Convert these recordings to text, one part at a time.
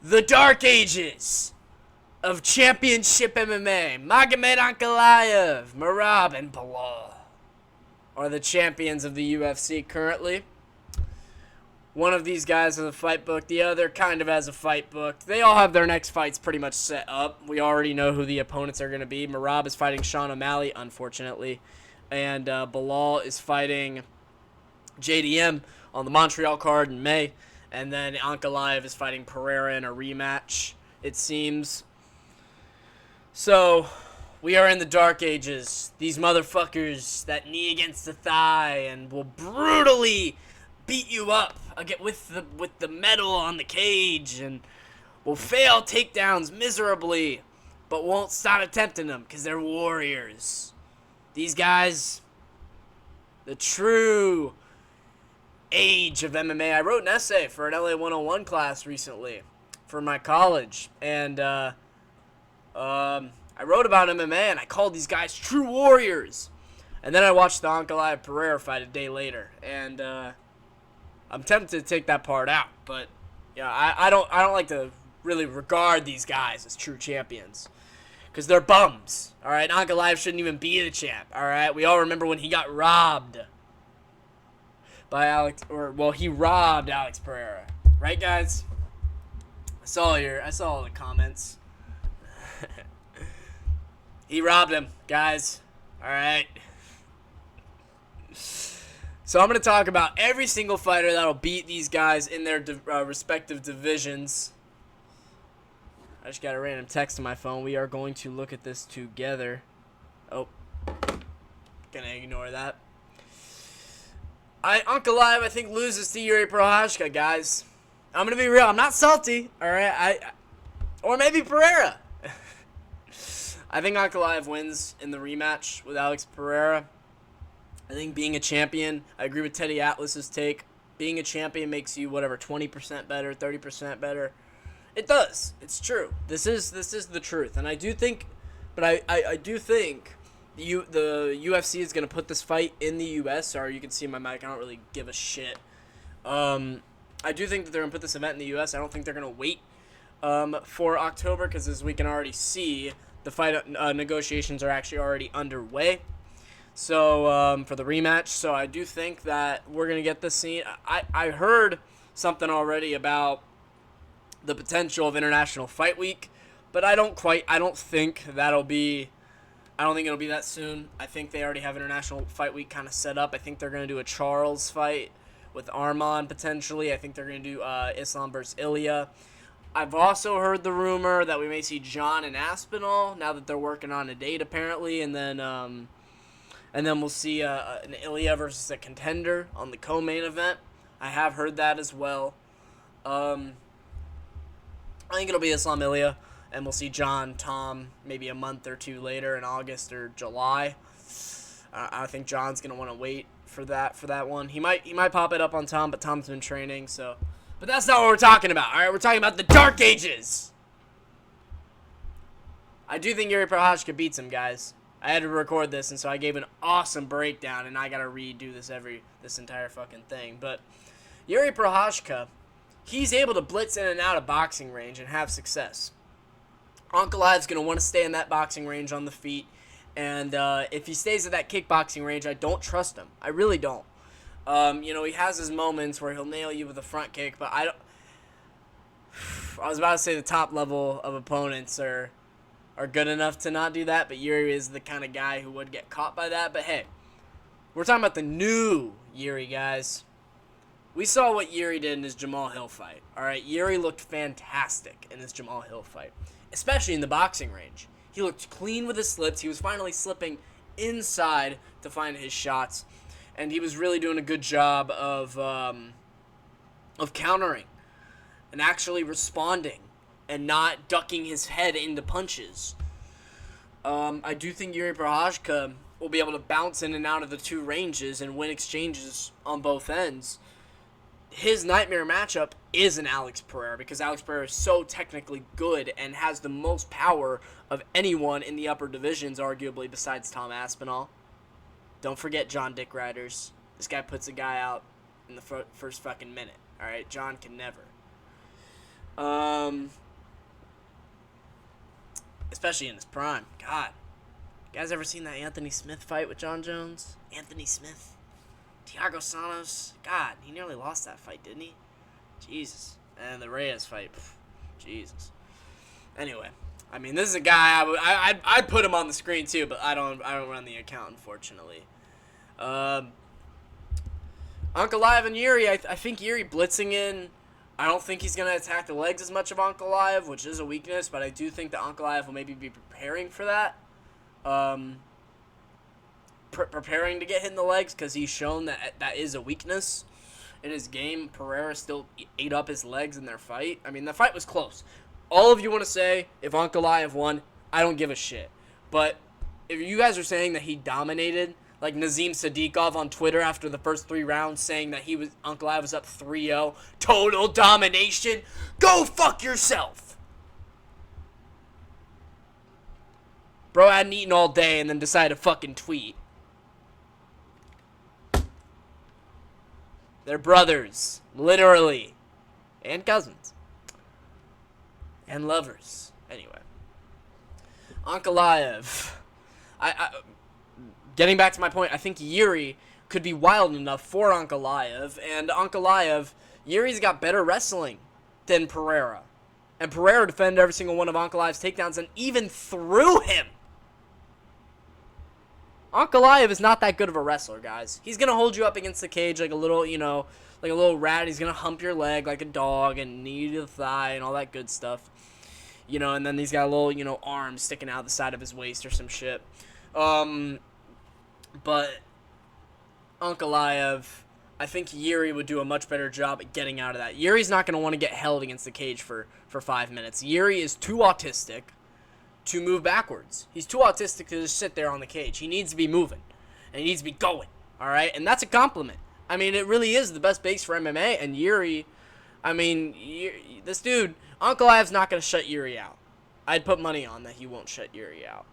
The Dark Ages of Championship MMA. Magomed Ankalaev, Merab, and Bilal are the champions of the UFC currently. One of these guys has a fight book. The other kind of has a fight book. They all have their next fights pretty much set up. We already know who the opponents are going to be. Merab is fighting Sean O'Malley, unfortunately. And Bilal is fighting JDM on the Montreal card in May. And then Ankalaev is fighting Pereira in a rematch, it seems. So, we are in the Dark Ages. These motherfuckers that knee against the thigh and will brutally beat you up with the metal on the cage and will fail takedowns miserably, but won't stop attempting them because they're warriors. These guys, the true age of MMA. I wrote an essay for an LA 101 class recently for my college, and I wrote about MMA, and I called these guys true warriors. And then I watched the Ankalaev Pereira fight a day later, and I'm tempted to take that part out, but yeah, I don't like to really regard these guys as true champions because they're bums. All right, Ankalaev shouldn't even be the champ. All right, we all remember when he got robbed by he robbed Alex Pereira, right, guys? I saw all the comments. He robbed him, guys. All right. So I'm going to talk about every single fighter that'll beat these guys in their respective divisions. I just got a random text on my phone. We are going to look at this together. Oh, gonna ignore that. Ankalaev, I think, loses to Yuri Prochazka, guys. I'm going to be real. I'm not salty, all right? Or maybe Pereira. I think Ankalaev wins in the rematch with Alex Pereira. I think being a champion, I agree with Teddy Atlas's take. Being a champion makes you, 20% better, 30% better. It does. It's true. This is the truth. And I do think, I do think the UFC is going to put this fight in the U.S. Sorry, you can see my mic. I don't really give a shit. I do think that they're going to put this event in the U.S. I don't think they're going to wait for October because, as we can already see, the fight negotiations are actually already underway. So, for the rematch. So, I do think that we're going to get this scene. I heard something already about the potential of International Fight Week, but I don't think it'll be that soon. I think they already have International Fight Week kind of set up. I think they're going to do a Charles fight with Arman potentially. I think they're going to do Islam versus Ilya. I've also heard the rumor that we may see John and Aspinall now that they're working on a date apparently, and then we'll see an Ilya versus a contender on the co-main event. I have heard that as well. I think it'll be Islam Ilya, and we'll see John Tom maybe a month or two later in August or July. I think John's gonna want to wait for that one. He might pop it up on Tom, but Tom's been training, so. But that's not what we're talking about. All right, we're talking about the Dark Ages. I do think Yuri Prochazka beats him, guys. I had to record this, and so I gave an awesome breakdown, and I gotta redo this entire fucking thing. But Yuri Prochazka, he's able to blitz in and out of boxing range and have success. Ankalaev's going to want to stay in that boxing range on the feet. And if he stays at that kickboxing range, I don't trust him. I really don't. He has his moments where he'll nail you with a front kick, but I was about to say the top level of opponents are good enough to not do that, but Yuri is the kind of guy who would get caught by that. But hey, we're talking about the new Yuri, guys. We saw what Yuri did in his Jamal Hill fight. All right, Yuri looked fantastic in his Jamal Hill fight, especially in the boxing range. He looked clean with his slips. He was finally slipping inside to find his shots, and he was really doing a good job of countering and actually responding and not ducking his head into punches. I do think Yuri Prochazka will be able to bounce in and out of the two ranges and win exchanges on both ends. His nightmare matchup is an Alex Pereira because Alex Pereira is so technically good and has the most power of anyone in the upper divisions, arguably, besides Tom Aspinall. Don't forget John Dick Riders. This guy puts a guy out in the first fucking minute. All right, John can never. Especially in his prime. God. You guys ever seen that Anthony Smith fight with John Jones? Anthony Smith. Thiago Santos. God, he nearly lost that fight, didn't he? Jesus. And the Reyes fight. Jesus. Anyway, I mean, this is a guy I'd put him on the screen too, but I don't run the account, unfortunately. Ankalaev and Yuri. I think Yuri blitzing in. I don't think he's gonna attack the legs as much of Ankalaev, which is a weakness, but I do think that Ankalaev will maybe be preparing for that. Preparing to get hit in the legs because he's shown that is a weakness in his game. Pereira still ate up his legs in their fight. I mean, the fight was close. All of you want to say if Ankalaev won, I don't give a shit. But if you guys are saying that he dominated, like Nazim Sadikov on Twitter after the first 3 rounds saying that Ankalaev was up 3-0, total domination, go fuck yourself. Bro hadn't eaten all day and then decided to fucking tweet. They're brothers, literally, and cousins, and lovers. Anyway, Ankalaev. Getting back to my point, I think Yuri could be wild enough for Ankalaev, and Ankalaev, Yuri's got better wrestling than Pereira, and Pereira defended every single one of Ankalaev's takedowns and even threw him. Ankalaev is not that good of a wrestler, guys. He's going to hold you up against the cage like a little, like a little rat. He's going to hump your leg like a dog and knee to the thigh and all that good stuff. And then he's got a little, arm sticking out the side of his waist or some shit. But Ankalaev, I think Yuri would do a much better job at getting out of that. Yuri's not going to want to get held against the cage for 5 minutes. Yuri is too autistic to move backwards. He's too autistic to just sit there on the cage. He needs to be moving, and he needs to be going, all right? And that's a compliment. I mean, it really is the best base for MMA, and Yuri, I mean, this dude, Ankalaev's not going to shut Yuri out. I'd put money on that he won't shut Yuri out.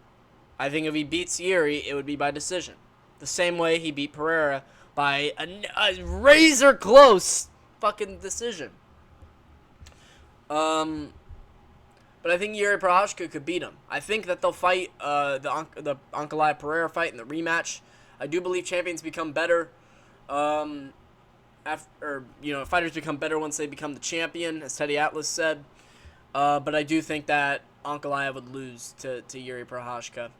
I think if he beats Yuri, it would be by decision. The same way he beat Pereira by a razor-close fucking decision. But I think Yuri Prochazka could beat him. I think that they'll fight the Ankalaev Pereira fight in the rematch. I do believe champions become better. Fighters become better once they become the champion, as Teddy Atlas said. But I do think that Ankalaev would lose to Yuri Prochazka.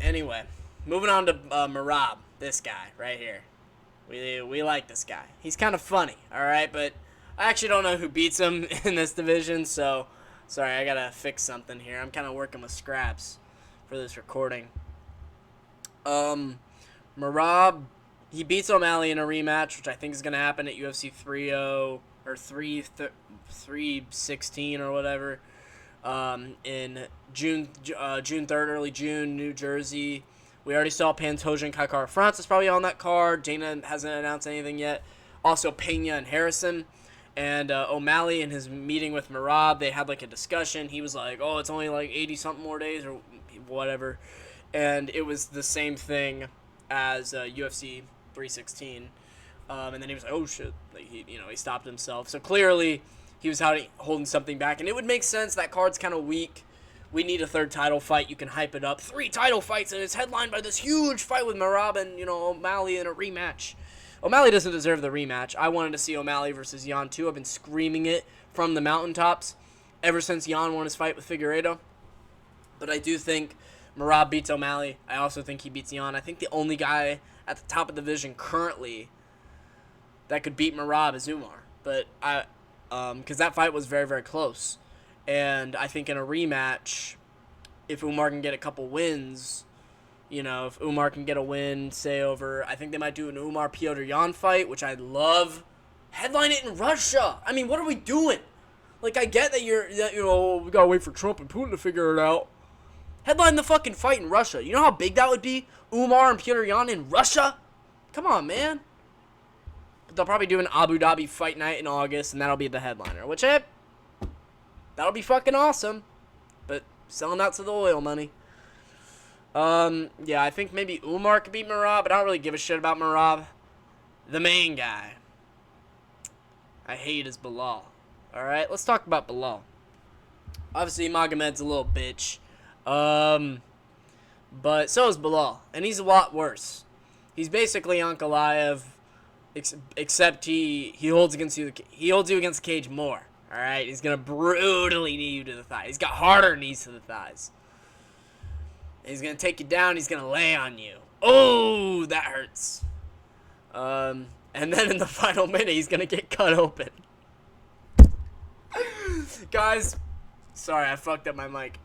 Anyway, moving on to Merab, this guy right here. We like this guy. He's kind of funny, all right, but I actually don't know who beats him in this division, so sorry, I gotta fix something here. I'm kind of working with scraps for this recording. Merab, he beats O'Malley in a rematch, which I think is gonna happen at UFC 30 or 316 or whatever, in June 3rd, early June, New Jersey. We already saw Pantoja and Kai Kara France is probably on that card. Dana hasn't announced anything yet. Also, Pena and Harrison. And O'Malley, in his meeting with Merab, they had like a discussion. He was like, oh, it's only like 80-something more days or whatever. And it was the same thing as UFC 316. And then he was like, oh, shit. Like, he stopped himself. So clearly, he was holding something back. And it would make sense. That card's kind of weak. We need a 3rd title fight. You can hype it up. 3 title fights, and it's headlined by this huge fight with Merab and, O'Malley in a rematch. O'Malley doesn't deserve the rematch. I wanted to see O'Malley versus Jan too. I've been screaming it from the mountaintops ever since Jan won his fight with Figueiredo. But I do think Merab beats O'Malley. I also think he beats Jan. I think the only guy at the top of the division currently that could beat Merab is Umar. But because that fight was very, very close. And I think in a rematch, if Umar can get a couple wins, if Umar can get a win, say over, I think they might do an Umar Piotr Jan fight, which I'd love. Headline it in Russia. I mean, what are we doing? Like, I get that we gotta wait for Trump and Putin to figure it out. Headline the fucking fight in Russia. You know how big that would be? Umar and Piotr Jan in Russia? Come on, man. But they'll probably do an Abu Dhabi fight night in August, and that'll be the headliner. Which, that'll be fucking awesome. But selling out to the oil money. Yeah, I think maybe Umar could beat Merab, but I don't really give a shit about Merab. The main guy I hate is Bilal. All right, let's talk about Bilal. Obviously, Magomed's a little bitch. But so is Bilal, and he's a lot worse. He's basically Ankalaev, except he holds against you. He holds you against the cage more. All right, he's gonna brutally knee you to the thigh. He's got harder knees to the thighs. He's gonna take you down. He's gonna lay on you. Oh, that hurts. And then in the final minute, he's gonna get cut open. Guys, sorry, I fucked up my mic.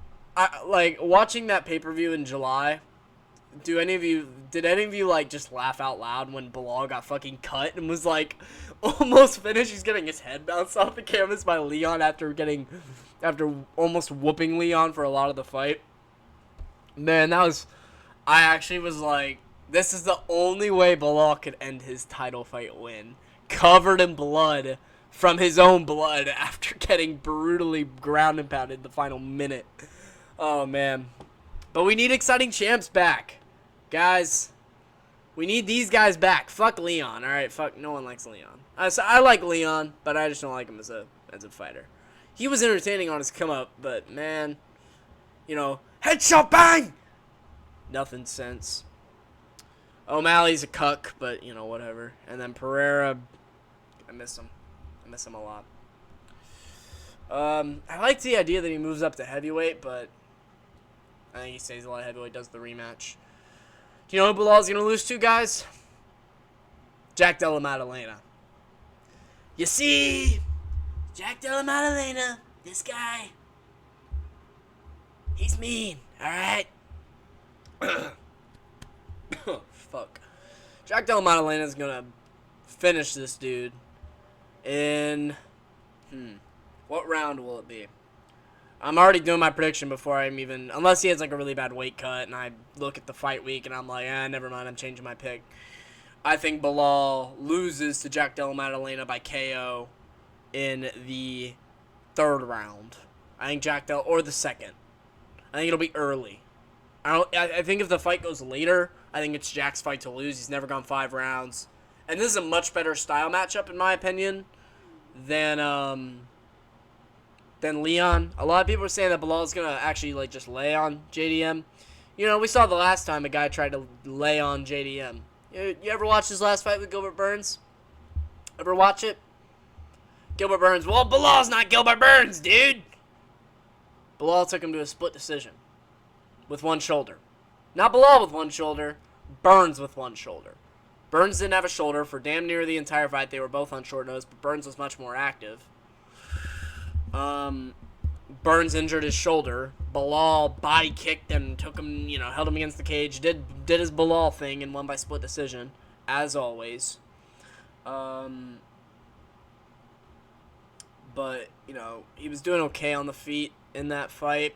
Like watching that pay-per-view in July. Did any of you like just laugh out loud when Bilal got fucking cut and was like almost finished? He's getting his head bounced off the canvas by Leon after almost whooping Leon for a lot of the fight. Man, I actually was like, this is the only way Bilal could end his title fight win. Covered in blood from his own blood after getting brutally ground and pounded the final minute. Oh, man. But we need exciting champs back. Guys, we need these guys back. Fuck Leon, alright? Fuck, no one likes Leon. I like Leon, but I just don't like him as a fighter. He was entertaining on his come-up, but, man, you know, headshot bang! Nothing sense. O'Malley's a cuck, but, you know, whatever. And then Pereira, I miss him. I miss him a lot. I like the idea that he moves up to heavyweight, but I think he stays a light heavyweight, does the rematch. Do you know who Bilal's going to lose to, guys? Jack Della Maddalena. You see, Jack Della Maddalena, this guy, he's mean, alright? Fuck. Jack Della Maddalena's going to finish this dude in, what round will it be? I'm already doing my prediction before I'm even... Unless he has, like, a really bad weight cut, and I look at the fight week, and I'm like, never mind, I'm changing my pick. I think Bilal loses to Jack Della Maddalena by KO in the third round. I think or the second. I think it'll be early. I think if the fight goes later, I think it's Jack's fight to lose. He's never gone 5 rounds. And this is a much better style matchup, in my opinion, than Leon. A lot of people are saying that Bilal's going to actually, like, just lay on JDM. You know, we saw the last time a guy tried to lay on JDM. You ever watch his last fight with Gilbert Burns? Ever watch it? Gilbert Burns, well, Bilal's not Gilbert Burns, dude. Bilal took him to a split decision with one shoulder. Not Bilal with one shoulder, Burns with one shoulder. Burns didn't have a shoulder for damn near the entire fight. They were both on short notice, but Burns was much more active. Burns injured his shoulder. Bilal body kicked and took him, you know, held him against the cage. Did his Bilal thing and won by split decision, as always. But, you know, he was doing okay on the feet in that fight.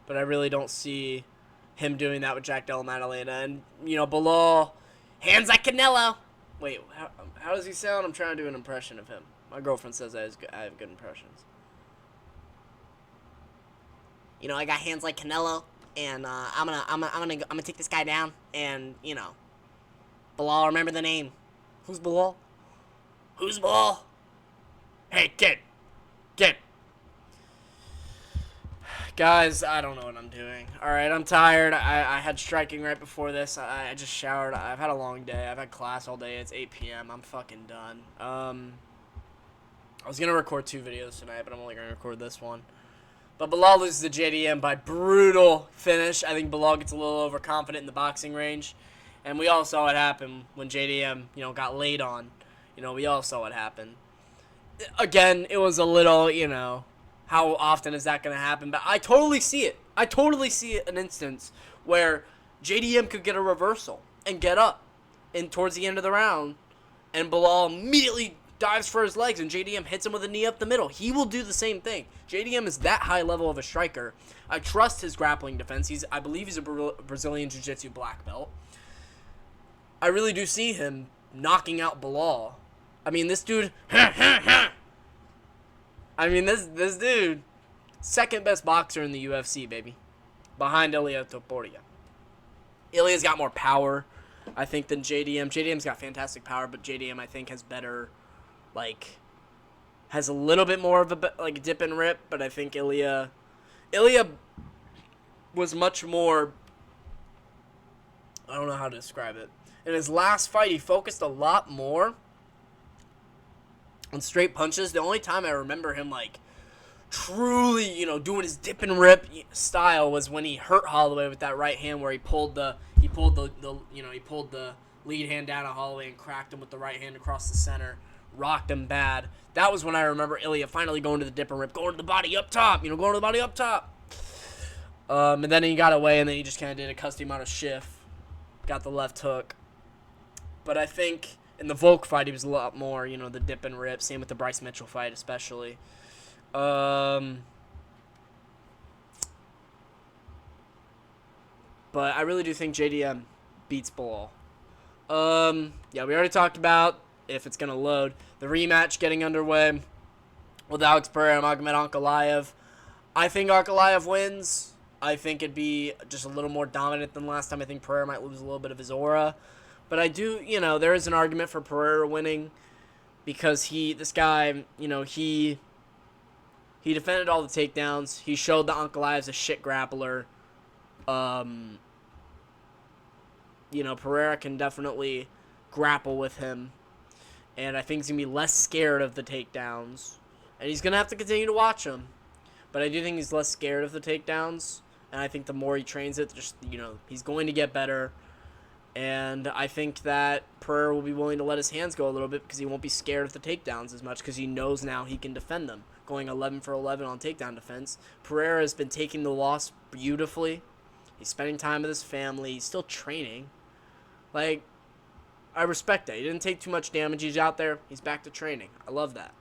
But I really don't see him doing that with Jack Della Maddalena. And, you know, Bilal, hands like Canelo. Wait, how does he sound? I'm trying to do an impression of him. My girlfriend says I have good impressions. You know, I got hands like Canelo, and I'm gonna take this guy down, and you know, Bilal, remember the name. Who's Bilal? Who's Bilal? Hey, kid. Guys, I don't know what I'm doing. All right, I'm tired. I had striking right before this. I just showered. I've had a long day. I've had class all day. It's 8 p.m. I'm fucking done. I was gonna record 2 videos tonight, but I'm only gonna record this one. But Bilal loses to JDM by brutal finish. I think Bilal gets a little overconfident in the boxing range. And we all saw what happened when JDM, you know, got laid on. You know, we all saw what happened. Again, it was a little, you know, how often is that going to happen? But I totally see it. I totally see an instance where JDM could get a reversal and get up and towards the end of the round. And Bilal immediately dives for his legs, and JDM hits him with a knee up the middle. He will do the same thing. JDM is that high level of a striker. I trust his grappling defense. I believe he's a Brazilian Jiu-Jitsu black belt. I really do see him knocking out Bilal. I mean, this dude... I mean, this dude, second best boxer in the UFC, baby. Behind Ilia Topuria. Ilia's got more power, I think, than JDM. JDM's got fantastic power, but JDM, I think, has better... like, has a little bit more of a like dip and rip, but I think Ilya was much more. I don't know how to describe it. In his last fight, he focused a lot more on straight punches. The only time I remember him like truly, doing his dip and rip style was when he hurt Holloway with that right hand where he pulled the lead hand down on Holloway and cracked him with the right hand across the center, rocked him bad. That was when I remember Ilya finally going to the dip and rip, going to the body up top, going to the body up top. And then he got away, and then he just kind of did a custom out of shift, got the left hook. But I think in the Volk fight, he was a lot more, the dip and rip. Same with the Bryce Mitchell fight, especially. But I really do think JDM beats Bilal. Yeah, we already talked about, if it's going to load, the rematch getting underway with Alex Pereira and Magomed Ankalaev. I think Ankalaev wins. I think it'd be just a little more dominant than last time. I think Pereira might lose a little bit of his aura. But I do, there is an argument for Pereira winning because this guy, he defended all the takedowns. He showed that Ankalaev's a shit grappler. Pereira can definitely grapple with him. And I think he's going to be less scared of the takedowns. And he's going to have to continue to watch them. But I do think he's less scared of the takedowns. And I think the more he trains it, he's going to get better. And I think that Pereira will be willing to let his hands go a little bit because he won't be scared of the takedowns as much because he knows now he can defend them. Going 11 for 11 on takedown defense. Pereira has been taking the loss beautifully. He's spending time with his family. He's still training. I respect that. He didn't take too much damage. He's out there. He's back to training. I love that.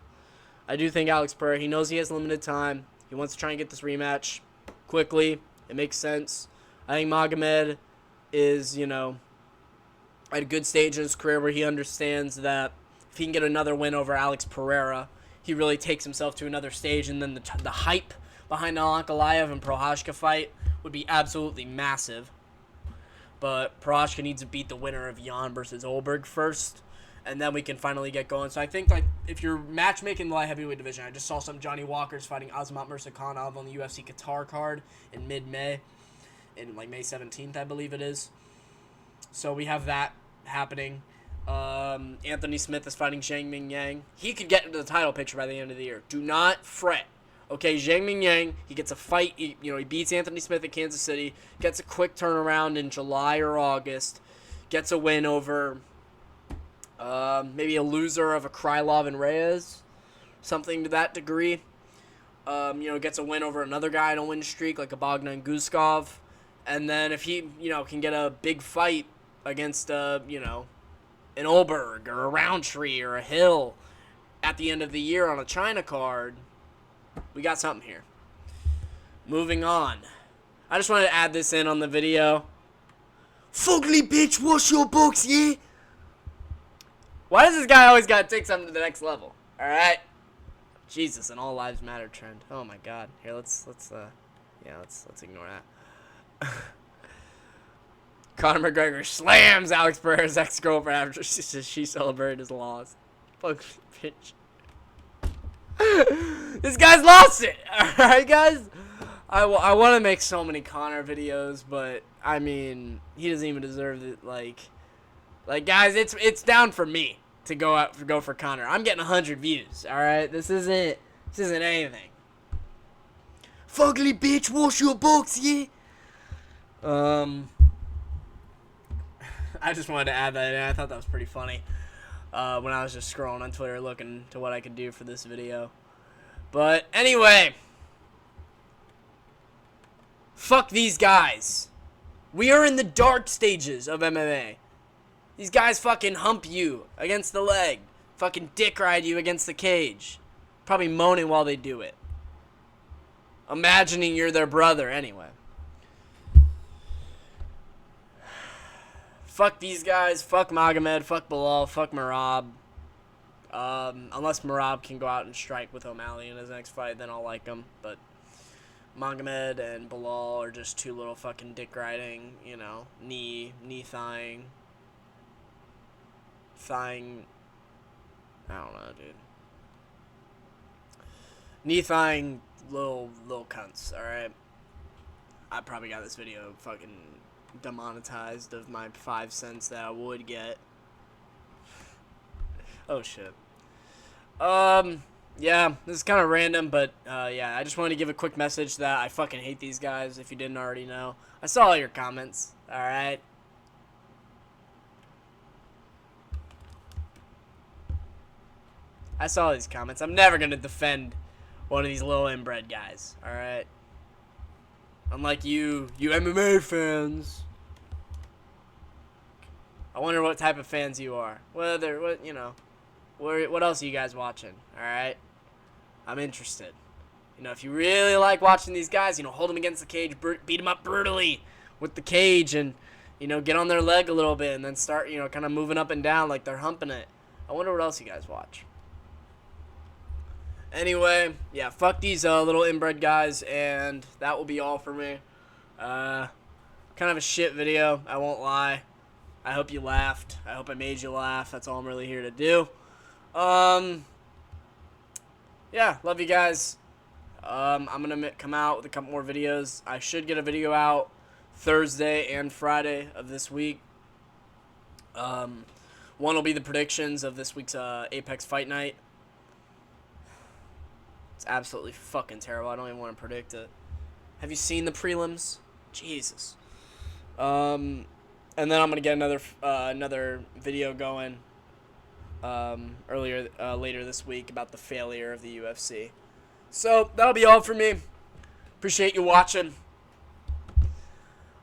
I do think Alex Pereira, he knows he has limited time. He wants to try and get this rematch quickly. It makes sense. I think Magomed is, at a good stage in his career where he understands that if he can get another win over Alex Pereira, he really takes himself to another stage, and then the hype behind the Ankalaev and Prochazka fight would be absolutely massive. But Prochazka needs to beat the winner of Jan versus Olberg first, and then we can finally get going. So I think, if you're matchmaking the light heavyweight division, I just saw some Johnny Walker's fighting Azamat Murzakanov on the UFC Qatar card in mid-May, in May 17th, I believe it is. So we have that happening. Anthony Smith is fighting Zhang Ming Yang. He could get into the title picture by the end of the year. Do not fret. Okay, Zhang Ming Yang, he gets a fight. He beats Anthony Smith at Kansas City, gets a quick turnaround in July or August, gets a win over maybe a loser of a Krylov and Reyes, something to that degree. Gets a win over another guy in a win streak like a Bogdan Guskov. And then if he, can get a big fight against, an Olberg or a Roundtree or a Hill at the end of the year on a China card, we got something here. Moving on. I just wanted to add this in on the video. Fugly bitch, wash your books, yeah? Why does this guy always gotta take something to the next level? Alright? Jesus, an all lives matter trend. Oh my god. Here, let's ignore that. Conor McGregor slams Alex Pereira's ex-girlfriend after she celebrated his loss. Fuck, bitch. This guy's lost it. Alright, guys? I want to make so many Conor videos, but, I mean, he doesn't even deserve it. Like guys, it's down for me to go for Conor. I'm getting 100 views, alright? This isn't anything. Fugly bitch, wash your books, yeah? I just wanted to add that in. I thought that was pretty funny when I was just scrolling on Twitter looking to what I could do for this video. But anyway, fuck these guys. We are in the dark stages of MMA. These guys fucking hump you against the leg, fucking dick ride you against the cage, probably moaning while they do it, imagining you're their brother anyway. Fuck these guys, fuck Magomed, fuck Bilal, fuck Merab. Unless Merab can go out and strike with O'Malley in his next fight, then I'll like him. But Magomed and Bilal are just two little fucking dick riding, knee thighing. I don't know, dude. knee-thighing little cunts, alright? I probably got this video fucking demonetized of my 5 cents that I would get. Oh, shit. Yeah, this is kind of random, but, yeah, I just wanted to give a quick message that I fucking hate these guys, if you didn't already know. I saw all your comments, alright? I saw these comments. I'm never going to defend one of these little inbred guys, alright? Unlike you MMA fans. I wonder what type of fans you are. What else are you guys watching, alright? I'm interested. You know, if you really like watching these guys, you know, hold them against the cage, beat them up brutally with the cage, and, you know, get on their leg a little bit, and then start, you know, kind of moving up and down like they're humping it. I wonder what else you guys watch. Anyway, yeah, fuck these little inbred guys, and that will be all for me. Kind of a shit video, I won't lie. I hope you laughed. I hope I made you laugh. That's all I'm really here to do. Yeah, love you guys. I'm going to come out with a couple more videos. I should get a video out Thursday and Friday of this week. One will be the predictions of this week's Apex Fight Night. It's absolutely fucking terrible. I don't even want to predict it. Have you seen the prelims? Jesus. And then I'm going to get another video going later this week about the failure of the UFC. So, that'll be all for me. Appreciate you watching.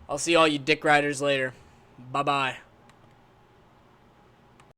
I'll see all you dick riders later. Bye-bye.